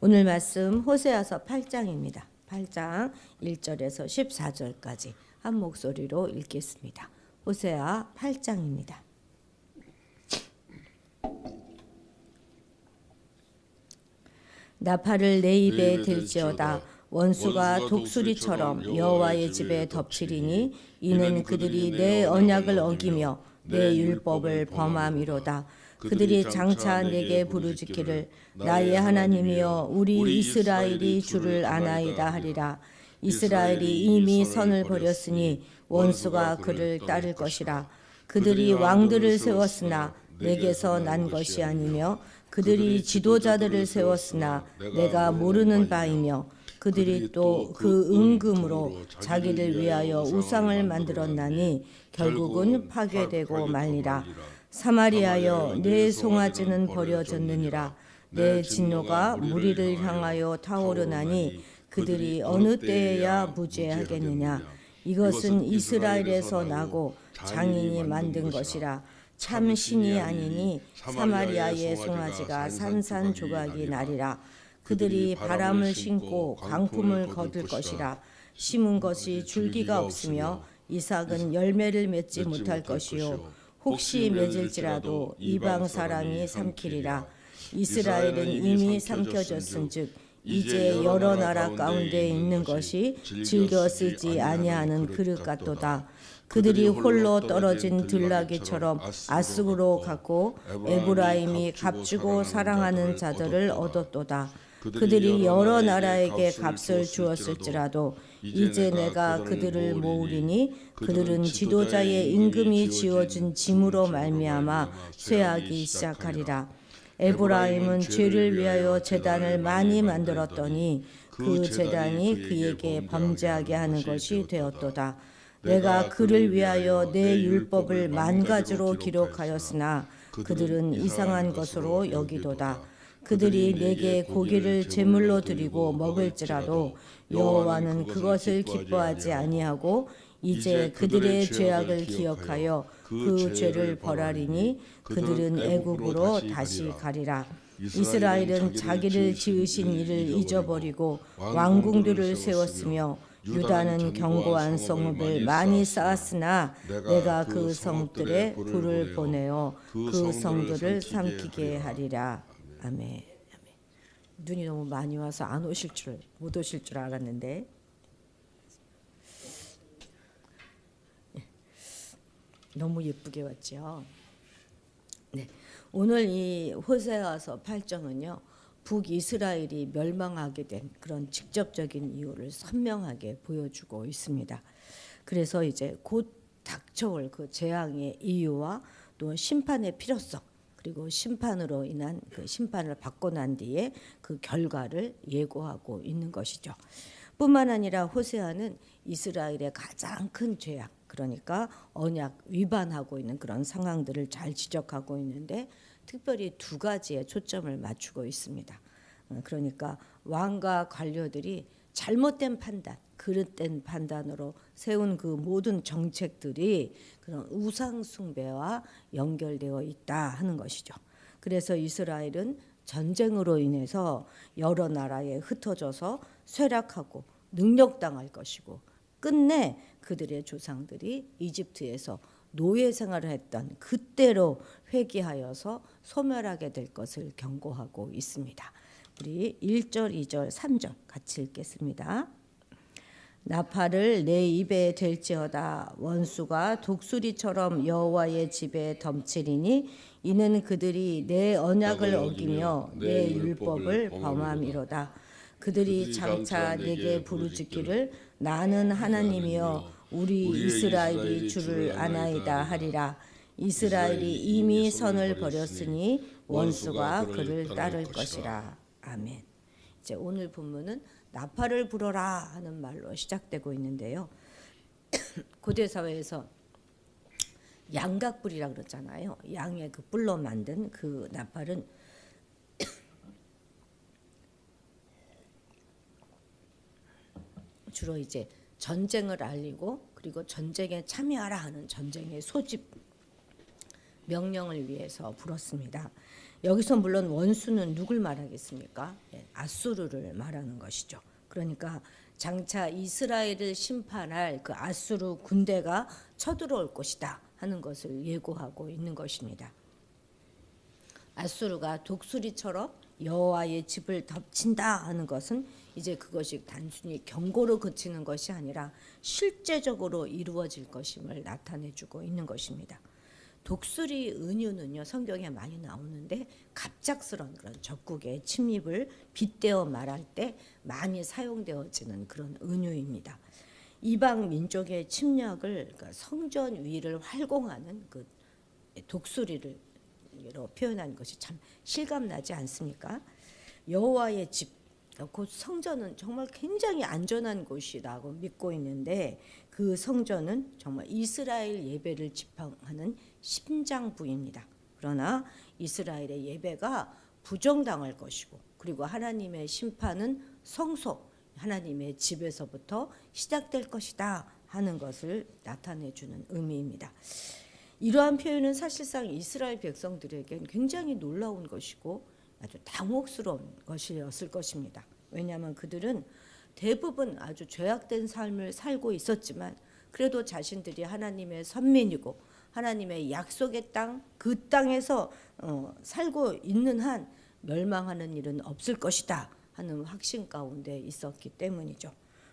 오늘 말씀 호세아서 8장입니다. 8장 1절에서 14절까지 한 목소리로 읽겠습니다. 호세아 8장입니다. 나팔을 내 입에 들지어다. 원수가 독수리처럼 여호와의 집에 덮치리니 이는 그들이 내 언약을 어기며 내 율법을 범함이로다. 그들이 장차 내게 부르짖기를 나의 하나님이여 우리 이스라엘이 주를 아나이다 하리라. 이스라엘이 이미 선을 버렸으니 원수가 그를 따를 것이라. 그들이 왕들을 세웠으나 내게서 난 것이 아니며 그들이 지도자들을 세웠으나 내가 모르는 바이며 그들이 또 그 은금으로 자기를 위하여 우상을 만들었나니 결국은 파괴되고 말리라. 사마리아여 내 송아지는 버려졌느니라. 내 진노가 무리를 향하여 타오르나니 그들이 어느 때에야 무죄하겠느냐. 이것은 이스라엘에서 나고 장인이 만든 것이라. 참 신이 아니니 사마리아의 송아지가 산산조각이 나리라. 그들이 바람을 신고 광풍을 거둘 것이라. 심은 것이 줄기가 없으며 이삭은 열매를 맺지 못할 것이요 혹시 맺을지라도 이방 사람이 삼키리라. 이스라엘은 이미 삼켜졌은즉 이제 여러 나라 가운데 있는 것이 즐겨 쓰지 아니하는 그릇 같도다. 그들이 홀로 떨어진 들나귀처럼 아스으로 갔고 에브라임이 값주고 사랑하는 자들을 얻었도다. 그들이 여러 나라에게 값을 주었을지라도 이제 내가 그들을 모으리니 그들은 지도자의 임금이 지어준 짐으로 말미암아 쇠하기 시작하리라. 에브라임은 죄를 위하여 제단을 많이 만들었더니 그 제단이 그에게 범죄하게 하는 것이 되었도다. 내가 그를 위하여 내 율법을 만 가지로 기록하였으나 그들은 이상한 것으로 여기도다. 그들이 내게 고기를 제물로 드리고 먹을지라도 여호와는 그것을 기뻐하지 아니하고 이제 그들의 죄악을 기억하여 그 죄를 벌하리니 그들은 애굽으로 다시 가리라. 이스라엘은 자기를 지으신 이를 잊어버리고 왕궁들을 세웠으며 유다는 견고한 성읍을 많이 쌓았으나 내가 그 성들에 불을 보내어 그 성들을 삼키게 하리라. 아멘. 눈이 너무 많이 와서 못 오실 줄 알았는데 너무 예쁘게 왔죠. 네, 오늘 이 호세아서 8장은요. 북이스라엘이 멸망하게 된 그런 직접적인 이유를 선명하게 보여주고 있습니다. 그래서 이제 곧 닥쳐올 그 재앙의 이유와 또 심판의 필요성 그리고 심판으로 인한 그 심판을 받고 난 뒤에 그 결과를 예고하고 있는 것이죠. 뿐만 아니라 호세아는 이스라엘의 가장 큰 죄악 그러니까 언약 위반하고 있는 그런 상황들을 잘 지적하고 있는데 특별히 두 가지에 초점을 맞추고 있습니다. 그러니까 왕과 관료들이 잘못된 판단, 그릇된 판단으로 세운 그 모든 정책들이 그런 우상 숭배와 연결되어 있다 하는 것이죠. 그래서 이스라엘은 전쟁으로 인해서 여러 나라에 흩어져서 쇠락하고 능력당할 것이고 끝내 그들의 조상들이 이집트에서 노예 생활을 했던 그때로 회귀하여서 소멸하게 될 것을 경고하고 있습니다. 우리 1절, 2절, 3절 같이 읽겠습니다. 나팔을 내 입에 댈지어다. 원수가 독수리처럼 여호와의 집에 덮치리니 이는 그들이 내 언약을 어기며 내 율법을 범함이로다. 그들이 장차 내게 부르짖기를 나는 하나님이여 우리 이스라엘이 주를 아나이다 하리라. 이스라엘이 이미 선을 버렸으니 원수가 그를 따를 것이라. 아멘. 이제 오늘 본문은 나팔을 불어라 하는 말로 시작되고 있는데요. 고대 사회에서 양각불이라 그러잖아요. 양의 그 뿔로 만든 그 나팔은 주로 이제 전쟁을 알리고 그리고 전쟁에 참여하라 하는 전쟁의 소집 명령을 위해서 불었습니다. 여기서 물론 원수는 누굴 말하겠습니까? 아수르를 말하는 것이죠. 그러니까 장차 이스라엘을 심판할 그 아수르 군대가 쳐들어올 것이다 하는 것을 예고하고 있는 것입니다. 아수르가 독수리처럼 여호와의 집을 덮친다 하는 것은 이제 그것이 단순히 경고로 그치는 것이 아니라 실제적으로 이루어질 것임을 나타내주고 있는 것입니다. 독수리 은유는요 성경에 많이 나오는데 갑작스러운 그런 적국의 침입을 빗대어 말할 때 많이 사용되어지는 그런 은유입니다. 이방 민족의 침략을 그러니까 성전 위를 활공하는 그 독수리를 표현한 것이 참 실감나지 않습니까? 여호와의 집, 곧 성전은 정말 굉장히 안전한 곳이라고 믿고 있는데 그 성전은 정말 이스라엘 예배를 지팡하는 심장부입니다. 그러나 이스라엘의 예배가 부정당할 것이고 그리고 하나님의 심판은 성소, 하나님의 집에서부터 시작될 것이다 하는 것을 나타내주는 의미입니다. 이러한 표현은 사실상 이스라엘 백성들에겐 굉장히 놀라운 것이고 아주 당혹스러운 것이었을 것입니다. 왜냐하면 그들은 대부분 아주 죄악된 삶을 살고 있었지만 그래도 자신들이 하나님의 선민이고 하나님의 약속의 땅, 그 땅에서 살고 있는 한 멸망하는 일은 없을 것이다 하는 확신 가운데 있었기 때문이죠.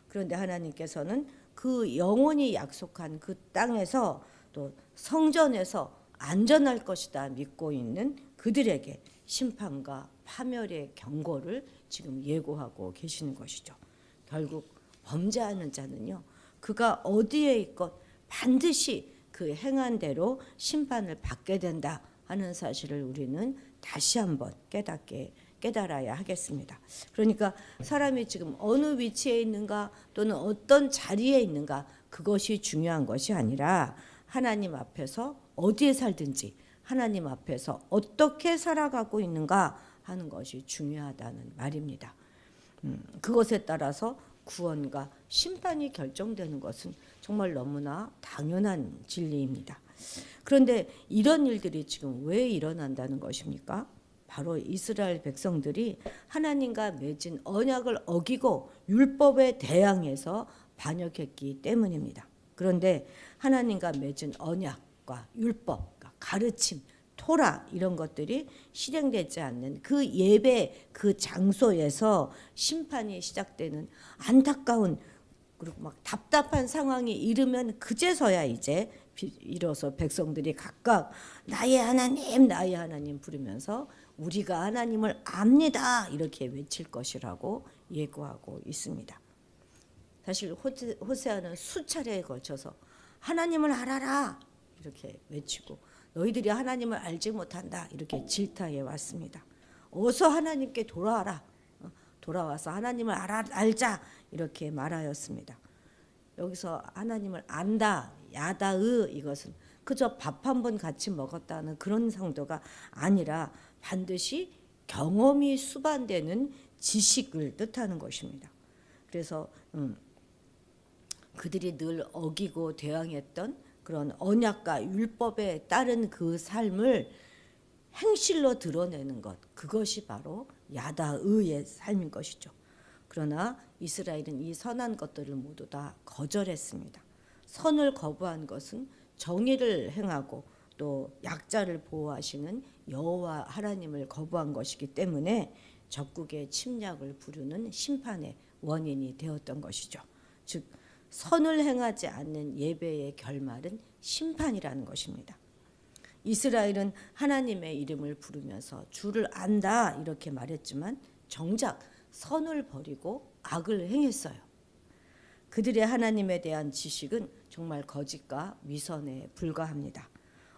그런데 하나님께서는 그 영원히 약속한 그 땅에서 또 성전에서 안전할 것이다 믿고 있는 그들에게 심판과 파멸의 경고를 지금 예고하고 계시는 것이죠. 결국 범죄하는 자는요, 그가 어디에 있건 반드시 그 행한 대로 심판을 받게 된다 하는 사실을 우리는 다시 한번 깨달아야 하겠습니다. 그러니까 사람이 지금 어느 위치에 있는가 또는 어떤 자리에 있는가 그것이 중요한 것이 아니라 하나님 앞에서 어디에 살든지 하나님 앞에서 어떻게 살아가고 있는가 하는 것이 중요하다는 말입니다. 그것에 따라서 구원과 심판이 결정되는 것은 정말 너무나 당연한 진리입니다. 그런데 이런 일들이 지금 왜 일어난다는 것입니까? 바로 이스라엘 백성들이 하나님과 맺은 언약을 어기고 율법에 대항해서 반역했기 때문입니다. 그런데 하나님과 맺은 언약과 율법, 가르침, 토라 이런 것들이 실행되지 않는 그 예배 그 장소에서 심판이 시작되는 안타까운 그리고 막 답답한 상황이 이르면 그제서야 이제 이뤄서 백성들이 각각 나의 하나님 부르면서 우리가 하나님을 압니다 이렇게 외칠 것이라고 예고하고 있습니다. 사실 호세아는 수차례에 걸쳐서 하나님을 알아라 이렇게 외치고 너희들이 하나님을 알지 못한다 이렇게 질타해 왔습니다. 어서 하나님께 돌아와라. 돌아와서 하나님을 알자 이렇게 말하였습니다. 여기서 하나님을 안다, 야다의 이것은 그저 밥 한 번 같이 먹었다는 그런 정도가 아니라 반드시 경험이 수반되는 지식을 뜻하는 것입니다. 그래서 그들이 늘 어기고 대항했던 그런 언약과 율법에 따른 그 삶을 행실로 드러내는 것, 그것이 바로 야다의의 삶인 것이죠. 그러나 이스라엘은 이 선한 것들을 모두 다 거절했습니다. 선을 거부한 것은 정의를 행하고 또 약자를 보호하시는 여호와 하나님을 거부한 것이기 때문에 적국의 침략을 부르는 심판의 원인이 되었던 것이죠. 즉 선을 행하지 않는 예배의 결말은 심판이라는 것입니다. 이스라엘은 하나님의 이름을 부르면서 주를 안다 이렇게 말했지만 정작 선을 버리고 악을 행했어요. 그들의 하나님에 대한 지식은 정말 거짓과 위선에 불과합니다.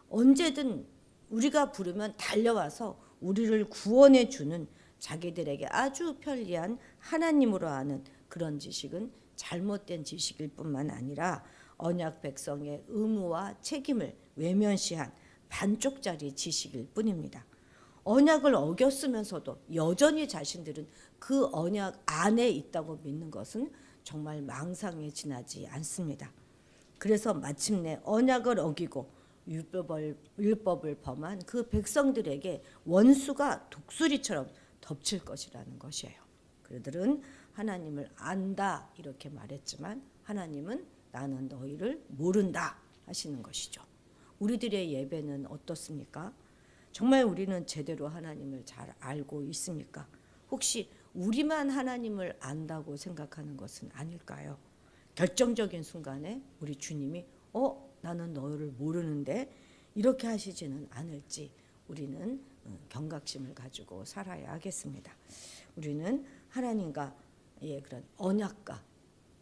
언제든 우리가 부르면 달려와서 우리를 구원해 주는 자기들에게 아주 편리한 하나님으로 아는 그런 지식은 잘못된 지식일 뿐만 아니라 언약 백성의 의무와 책임을 외면시한 반쪽짜리 지식일 뿐입니다. 언약을 어겼으면서도 여전히 자신들은 그 언약 안에 있다고 믿는 것은 정말 망상에 지나지 않습니다. 그래서 마침내 언약을 어기고 율법을 범한 그 백성들에게 원수가 독수리처럼 덮칠 것이라는 것이에요. 그들은 하나님을 안다 이렇게 말했지만 하나님은 나는 너희를 모른다 하시는 것이죠. 우리들의 예배는 어떻습니까? 정말 우리는 제대로 하나님을 잘 알고 있습니까? 혹시 우리만 하나님을 안다고 생각하는 것은 아닐까요? 결정적인 순간에 우리 주님이 나는 너를 모르는데 이렇게 하시지는 않을지 우리는 경각심을 가지고 살아야 하겠습니다. 우리는 하나님과의 그런 언약과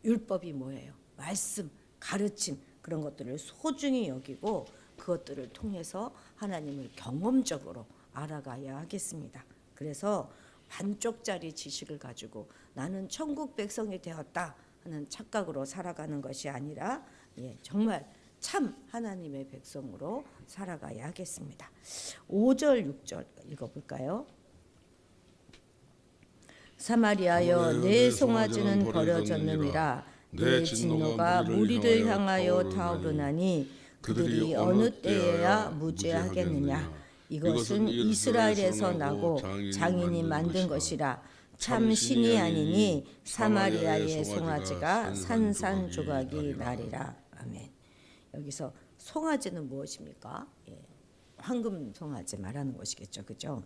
율법이 뭐예요? 말씀, 가르침 그런 것들을 소중히 여기고 그것들을 통해서 하나님을 경험적으로 알아가야 하겠습니다. 그래서 반쪽짜리 지식을 가지고 나는 천국 백성이 되었다 하는 착각으로 살아가는 것이 아니라 정말 참 하나님의 백성으로 살아가야 하겠습니다. 5절 6절 읽어볼까요? 사마리아여 내 송아지는 버려졌느니라 내 진노가 무리를 향하여 타오르나니 그들이 어느 때에야 무죄하겠느냐. 이것은 이스라엘에서 나고 장인이 만든 것이라 참 신이 아니니 사마리아의 송아지가 산산조각이 나리라. 아멘. 여기서 송아지는 무엇입니까? 황금 송아지 말하는 것이겠죠, 그죠?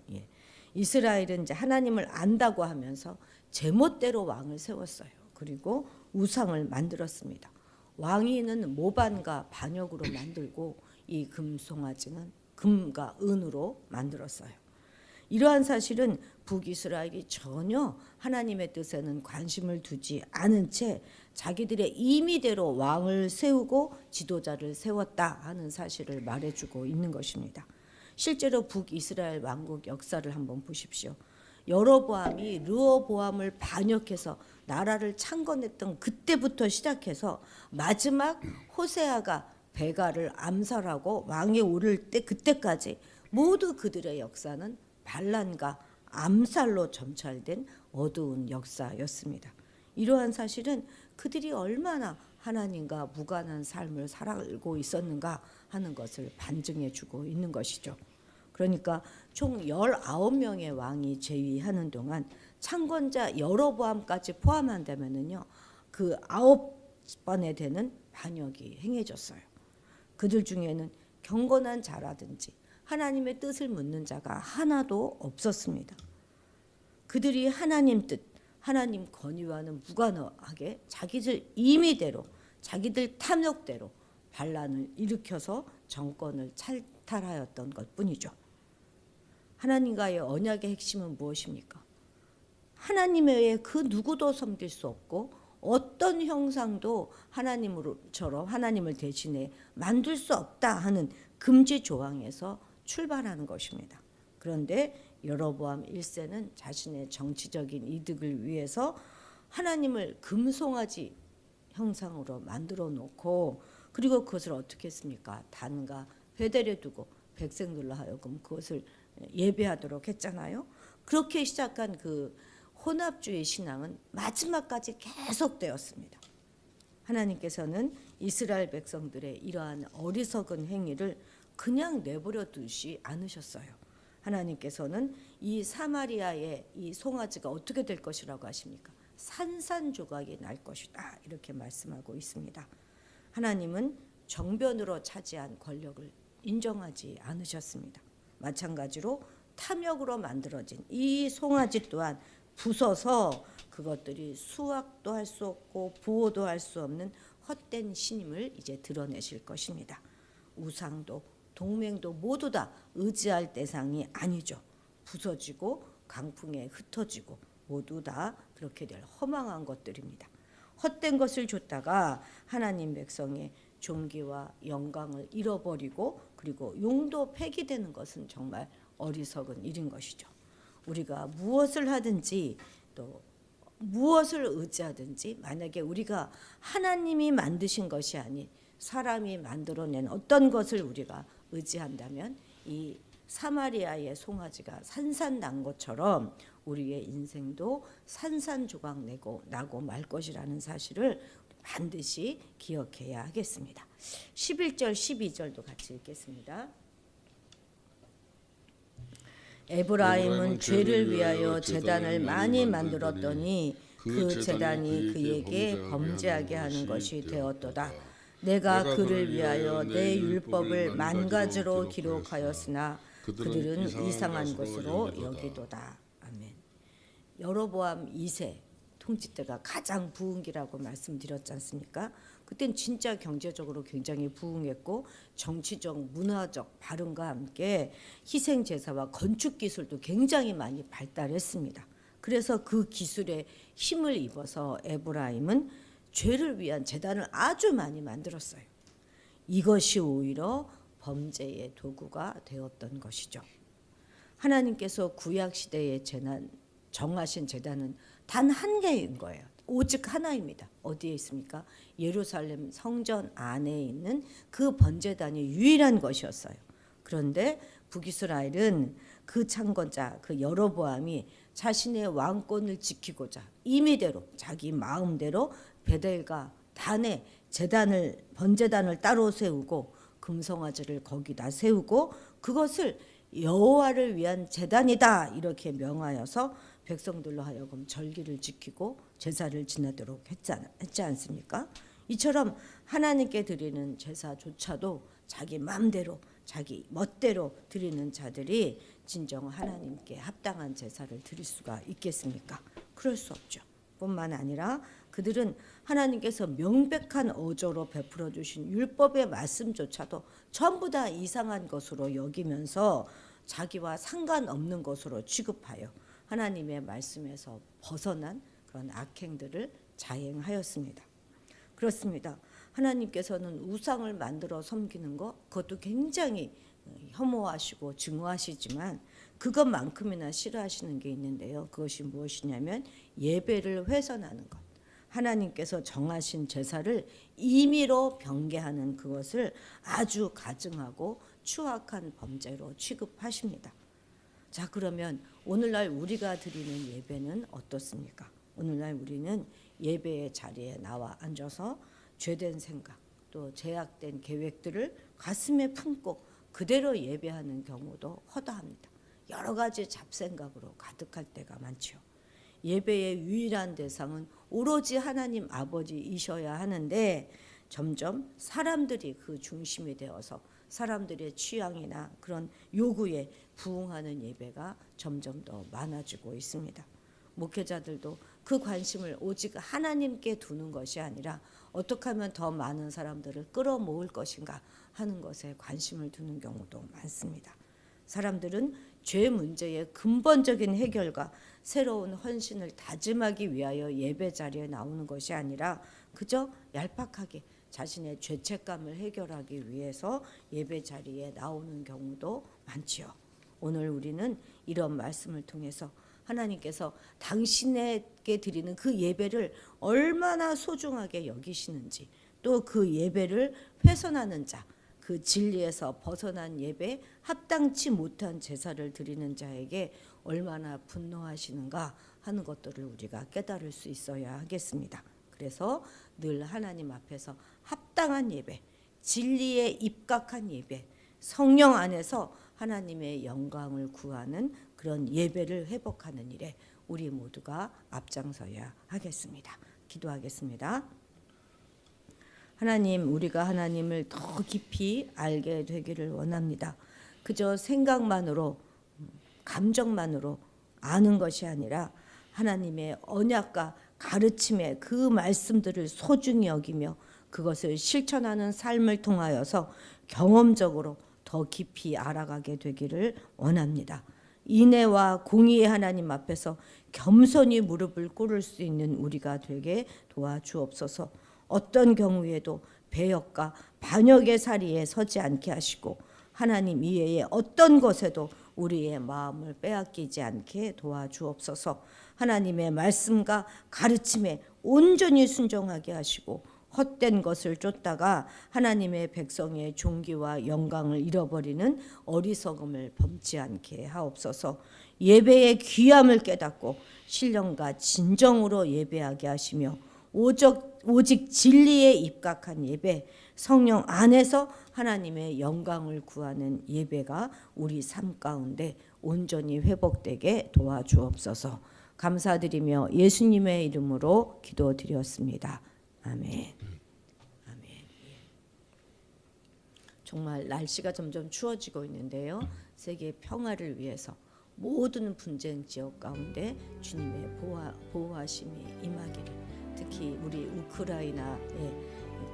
이스라엘은 이제 하나님을 안다고 하면서 제멋대로 왕을 세웠어요. 그리고 우상을 만들었습니다. 왕위는 모반과 반역으로 만들고 이 금송아지는 금과 은으로 만들었어요. 이러한 사실은 북이스라엘이 전혀 하나님의 뜻에는 관심을 두지 않은 채 자기들의 임의대로 왕을 세우고 지도자를 세웠다 하는 사실을 말해주고 있는 것입니다. 실제로 북이스라엘 왕국 역사를 한번 보십시오. 여로보암이 르호보암을 반역해서 나라를 창건했던 그때부터 시작해서 마지막 호세아가 베가를 암살하고 왕에 오를 때 그때까지 모두 그들의 역사는 반란과 암살로 점철된 어두운 역사였습니다. 이러한 사실은 그들이 얼마나 하나님과 무관한 삶을 살아가고 있었는가 하는 것을 반증해 주고 있는 것이죠. 그러니까 총 19명의 왕이 재위하는 동안 창건자 여로보암까지 포함한다면은요, 그 9번에 되는 반역이 행해졌어요. 그들 중에는 경건한 자라든지 하나님의 뜻을 묻는 자가 하나도 없었습니다. 그들이 하나님 뜻, 하나님 권위와는 무관하게 자기들 임의대로, 자기들 탐욕대로 반란을 일으켜서 정권을 탈탈하였던 것뿐이죠. 하나님과의 언약의 핵심은 무엇입니까? 하나님 외에 그 누구도 섬길 수 없고 어떤 형상도 하나님처럼 하나님을 대신해 만들 수 없다 하는 금지 조항에서 출발하는 것입니다. 그런데 여로보암 1세는 자신의 정치적인 이득을 위해서 하나님을 금송아지 형상으로 만들어 놓고 그리고 그것을 어떻게 했습니까? 단과 베델에 두고 백성들로 하여금 그것을 예배하도록 했잖아요. 그렇게 시작한 그 혼합주의 신앙은 마지막까지 계속되었습니다. 하나님께서는 이스라엘 백성들의 이러한 어리석은 행위를 그냥 내버려 두지 않으셨어요. 하나님께서는 이 사마리아의 이 송아지가 어떻게 될 것이라고 하십니까? 산산조각이 날 것이다 이렇게 말씀하고 있습니다. 하나님은 정변으로 차지한 권력을 인정하지 않으셨습니다. 마찬가지로 탐욕으로 만들어진 이 송아지 또한 부숴서 그것들이 수확도 할 수 없고 보호도 할 수 없는 헛된 신임을 이제 드러내실 것입니다. 우상도 동맹도 모두 다 의지할 대상이 아니죠. 부서지고 강풍에 흩어지고 모두 다 그렇게 될 허망한 것들입니다. 헛된 것을 줬다가 하나님 백성의 존귀와 영광을 잃어버리고 그리고 용도 폐기되는 것은 정말 어리석은 일인 것이죠. 우리가 무엇을 하든지 또 무엇을 의지하든지 만약에 우리가 하나님이 만드신 것이 아닌 사람이 만들어낸 어떤 것을 우리가 의지한다면 이 사마리아의 송아지가 산산난 것처럼 우리의 인생도 산산조각 나고 말 것이라는 사실을 반드시 기억해야 하겠습니다. 11절 12절도 같이 읽겠습니다. 에브라임은 죄를 위하여 제단을 많이 만들었더니 그 제단이 그에게 범죄하게 하는 것이 되었도다. 내가 그를 위하여 내 율법을 만 가지로 기록하였으나 그들은 이상한 것으로 여기도다. 아멘. 여로보암 2세 통치 때가 가장 부흥기라고 말씀드렸지 않습니까? 그땐 진짜 경제적으로 굉장히 부흥했고 정치적, 문화적 발흥과 함께 희생 제사와 건축 기술도 굉장히 많이 발달했습니다. 그래서 그 기술에 힘을 입어서 에브라임은 죄를 위한 제단을 아주 많이 만들었어요. 이것이 오히려 범죄의 도구가 되었던 것이죠. 하나님께서 구약 시대에 정하신 제단은 단 한 개인 거예요. 오직 하나입니다. 어디에 있습니까? 예루살렘 성전 안에 있는 그 번제단이 유일한 것이었어요. 그런데 북이스라엘은 그 창건자 그 여로보암이 자신의 왕권을 지키고자 임의대로 자기 마음대로 베델과 단에 번제단을 따로 세우고 금송아지를 거기다 세우고 그것을 여호와를 위한 제단이다 이렇게 명하여서 백성들로 하여금 절기를 지키고 제사를 지내도록 했지 않습니까? 이처럼 하나님께 드리는 제사조차도 자기 마음대로 자기 멋대로 드리는 자들이 진정 하나님께 합당한 제사를 드릴 수가 있겠습니까? 그럴 수 없죠. 뿐만 아니라 그들은 하나님께서 명백한 어조로 베풀어 주신 율법의 말씀조차도 전부 다 이상한 것으로 여기면서 자기와 상관없는 것으로 취급하여 하나님의 말씀에서 벗어난 그런 악행들을 자행하였습니다. 그렇습니다. 하나님께서는 우상을 만들어 섬기는 것 그것도 굉장히 혐오하시고 증오하시지만 그것만큼이나 싫어하시는 게 있는데요. 그것이 무엇이냐면 예배를 훼손하는 것. 하나님께서 정하신 제사를 임의로 변개하는 그것을 아주 가증하고 추악한 범죄로 취급하십니다. 자, 그러면 오늘날 우리가 드리는 예배는 어떻습니까? 오늘날 우리는 예배의 자리에 나와 앉아서 죄된 생각 또 제약된 계획들을 가슴에 품고 그대로 예배하는 경우도 허다합니다. 여러 가지 잡생각으로 가득할 때가 많죠. 예배의 유일한 대상은 오로지 하나님 아버지이셔야 하는데 점점 사람들이 그 중심이 되어서 사람들의 취향이나 그런 요구에 부응하는 예배가 점점 더 많아지고 있습니다. 목회자들도 그 관심을 오직 하나님께 두는 것이 아니라 어떻게 하면 더 많은 사람들을 끌어모을 것인가 하는 것에 관심을 두는 경우도 많습니다. 사람들은 죄 문제의 근본적인 해결과 새로운 헌신을 다짐하기 위하여 예배 자리에 나오는 것이 아니라 그저 얄팍하게 자신의 죄책감을 해결하기 위해서 예배 자리에 나오는 경우도 많지요. 오늘 우리는 이런 말씀을 통해서 하나님께서 당신에게 드리는 그 예배를 얼마나 소중하게 여기시는지 또 그 예배를 훼손하는 자, 그 진리에서 벗어난 예배, 합당치 못한 제사를 드리는 자에게 얼마나 분노하시는가 하는 것들을 우리가 깨달을 수 있어야 하겠습니다. 그래서 늘 하나님 앞에서 합당한 예배, 진리에 입각한 예배, 성령 안에서 하나님의 영광을 구하는 그런 예배를 회복하는 일에 우리 모두가 앞장서야 하겠습니다. 기도하겠습니다. 하나님, 우리가 하나님을 더 깊이 알게 되기를 원합니다. 그저 생각만으로, 감정만으로 아는 것이 아니라 하나님의 언약과 가르침의 그 말씀들을 소중히 여기며 그것을 실천하는 삶을 통하여서 경험적으로 더 깊이 알아가게 되기를 원합니다. 인애와 공의의 하나님 앞에서 겸손히 무릎을 꿇을 수 있는 우리가 되게 도와주옵소서. 어떤 경우에도 배역과 반역의 사리에 서지 않게 하시고 하나님 이외의 어떤 것에도 우리의 마음을 빼앗기지 않게 도와주옵소서. 하나님의 말씀과 가르침에 온전히 순종하게 하시고 헛된 것을 쫓다가 하나님의 백성의 존귀와 영광을 잃어버리는 어리석음을 범치 않게 하옵소서. 예배의 귀함을 깨닫고 신령과 진정으로 예배하게 하시며 오직 진리에 입각한 예배, 성령 안에서 하나님의 영광을 구하는 예배가 우리 삶 가운데 온전히 회복되게 도와주옵소서. 감사드리며 예수님의 이름으로 기도드렸습니다. 아멘. 아멘. 정말 날씨가 점점 추워지고 있는데요. 세계 평화를 위해서 모든 분쟁 지역 가운데 주님의 보호하심이 임하기를, 특히 우리 우크라이나의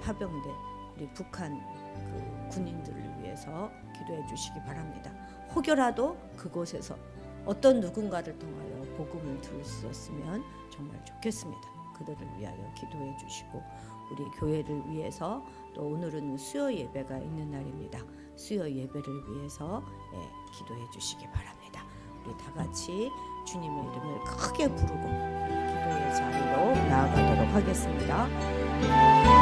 파병대 우리 북한 그 군인들을 위해서 기도해 주시기 바랍니다. 혹여라도 그곳에서 어떤 누군가를 통하여 복음을 들을 수 있었으면 정말 좋겠습니다. 그들을 위하여 기도해 주시고, 우리 교회를 위해서, 또 오늘은 수요 예배가 있는 날입니다. 수요 예배를 위해서 기도해 주시기 바랍니다. 우리 다 같이 주님의 이름을 크게 부르고 기도의 자리로 나아가도록 하겠습니다.